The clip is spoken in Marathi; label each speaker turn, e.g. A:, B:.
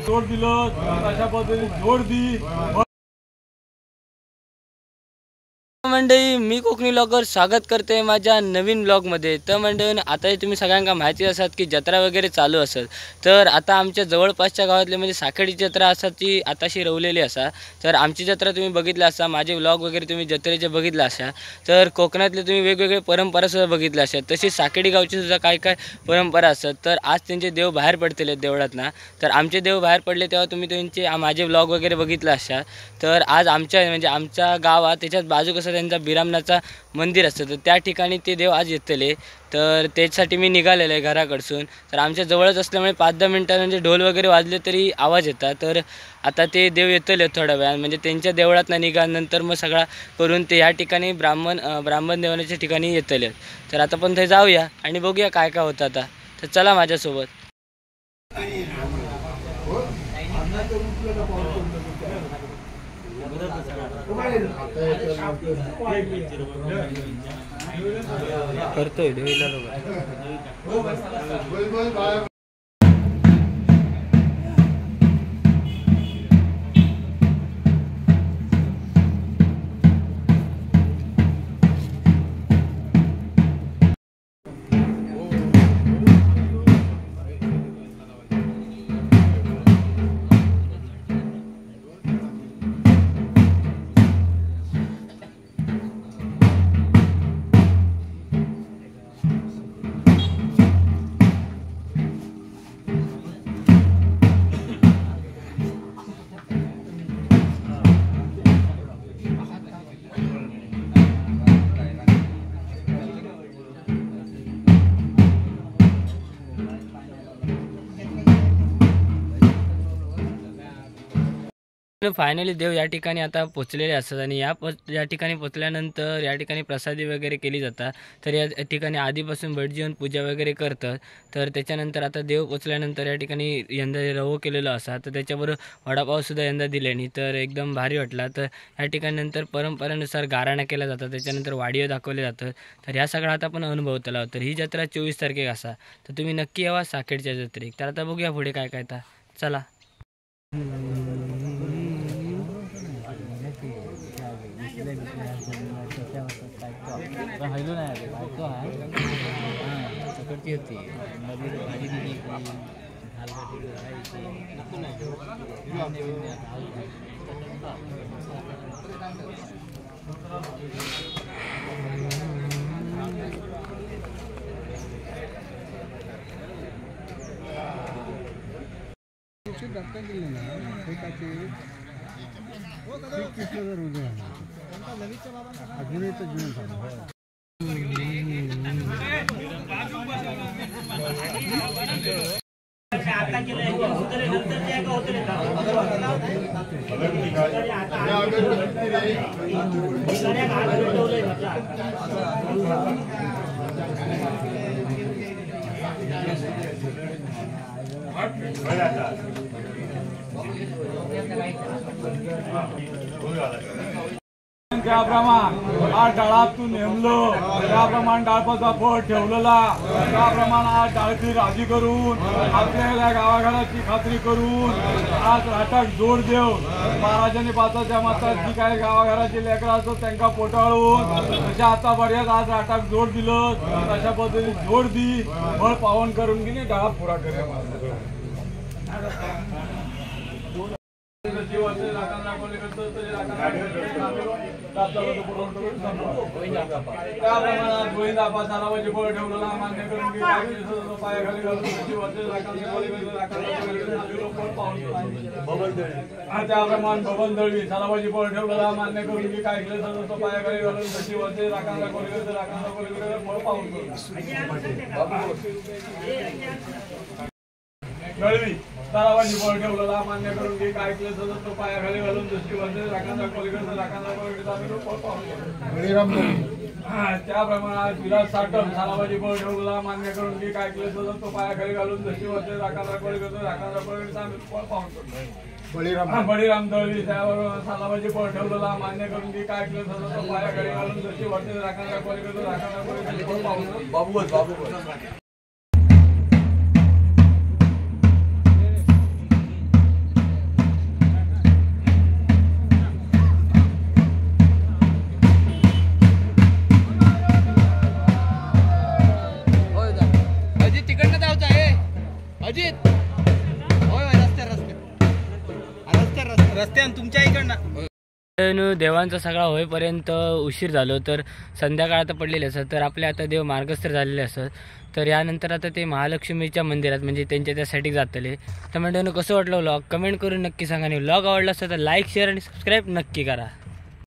A: जोड दिलं अशा पद्धतीने जोड दी
B: मंडळी, मी कोकणी ब्लॉगर स्वागत करते माझ्या नवीन ब्लॉगमध्ये। तर मंडळी, आता तुम्ही सगळ्यांना माहिती असतात की जत्रा वगैरे चालू असत। तर आता आमच्या जवळपासच्या गावातले म्हणजे साखळी जत्रा असतात ती आताशी रवलेली असा। तर आमची जत्रा तुम्ही बघितला असा, माझे ब्लॉग वगैरे तुम्ही जत्रेचे बघितला असा। तर कोकणातले तुम्ही वेगवेगळे परंपरा सुद्धा बघितल्या अशा। तशी साखळी गावची सुद्धा काय काय परंपरा असतात। तर आज त्यांचे देव बाहेर पडतील देवळातना। तर आमचे देव बाहेर पडले तेव्हा तुम्ही त्यांचे माझे ब्लॉग वगैरे बघितला असा। तर आज आमच्या म्हणजे आमच्या गावात त्याच्यात बाजू कसं त्यांचा बिरामनाचा मंदिर असतं, तर त्या ठिकाणी ते देव आज येतले। तर त्यासाठी मी निघालेलो आहे घराकडसून। तर आमच्या जवळच असल्यामुळे 5-10 मिनिटां म्हणजे ढोल वगैरे वाजले तरी आवाज येतात। तर आता ते देव येतले थोड्या वेळात, म्हणजे त्यांच्या देवळात निघाल्यानंतर मग सगळा करून ते या ठिकाणी ब्राह्मण देवाच्या ठिकाणी येतले। तर आता पण ते जाऊया आणि बघूया काय काय होतं आता। तर चला माझ्यासोबत। करतोय देवीला लोक फायनली देव या ठिकाणी आता पोचलेले असतात आणि या ठिकाणी पोचल्यानंतर या ठिकाणी प्रसादी वगैरे केली जातात। तर या ठिकाणी आधीपासून भटजी येऊन पूजा वगैरे करतात। तर त्याच्यानंतर आता देव पोचल्यानंतर या ठिकाणी यंदा रवो केलेला असा, तर त्याच्याबरोबर वडापावसुद्धा यंदा दिले नाही, तर एकदम भारी वाटला। तर या ठिकाणी नंतर परंपरेनुसार गाराणा केला जातात, त्याच्यानंतर वाडियो दाखवले जातात। तर ह्या सगळा आता आपण अनुभवतला। तर ही जत्रा 24 तारखेक असा, तर तुम्ही नक्की यावा साखळीच्या जत्रेक। तर आता बघूया पुढे काय काय आता, चला। राहिलो नाही बायको आहे चकडती होती मध्ये भाजी दिली की
A: त्याप्रमाणे आज डाळातून नेमलो, त्याप्रमाणे डाळपाचा फळ ठेवलेला, त्याप्रमाणे आज डाळची राजी करून आपल्या गावाघराची खात्री करून आज राटाक जोड देव महाराजांनी पाचाच्या माताची काय गावाघराची लेकरं असतात त्यांना पोटाळून तशा आता बऱ्याच आज राटाक जोड दिलं, तशा पद्धतीने जोड दी फळ पावन करून गेली डाळा पुरा करूया। त्याप्रमाणे बबन दळवी सालाबाजी फळ ठेवलेला मान्य करून की काय केलं तो पायाखाली घालून तशी वरचे राखांना कोळीकडे राखांना कोळीकडे फळ पाहून दळवी सालाबाजी फळ ठेवलेला मान्य करून की काय केलं तो पायाखाली घालून जशी वरचे राखांना कोळीकडे राखांना कोळीकडे आम्ही फळ पाहून त्याप्रमाणे विराट साठम सालाबाजी फळ ठेवलेला मान्य करून की काय केलं तो पायाखाली घालून जशी वरचे राखांना कोळीकडे राखांना कोळीकडे आम्ही फळ पाहून बळीराम दळवी त्यावर सालाबाजी फळ ठेवलेला मान्य करून की काय केलं तो पायाखाली घालून जशी वरचे राखांना कोळीकडे राखांना कोळीकडे फळ पाहून
C: रस्त्यान तुमच्या इकडनं
B: देवांचा सगळा होईपर्यंत उशीर झालो तर संध्याकाळ आता पडलेली असत तर आपले आता देव मार्गस्थ झालेले असत तर यानंतर आता ते महालक्ष्मीच्या मंदिरात म्हणजे त्यांच्या त्यासाठी जातले तर म्हणजे कसं वाटलं व्लॉग कमेंट करून नक्की सांगा आणि व्लॉग आवडला असेल तर लाईक शेअर आणि सबस्क्राईब नक्की करा.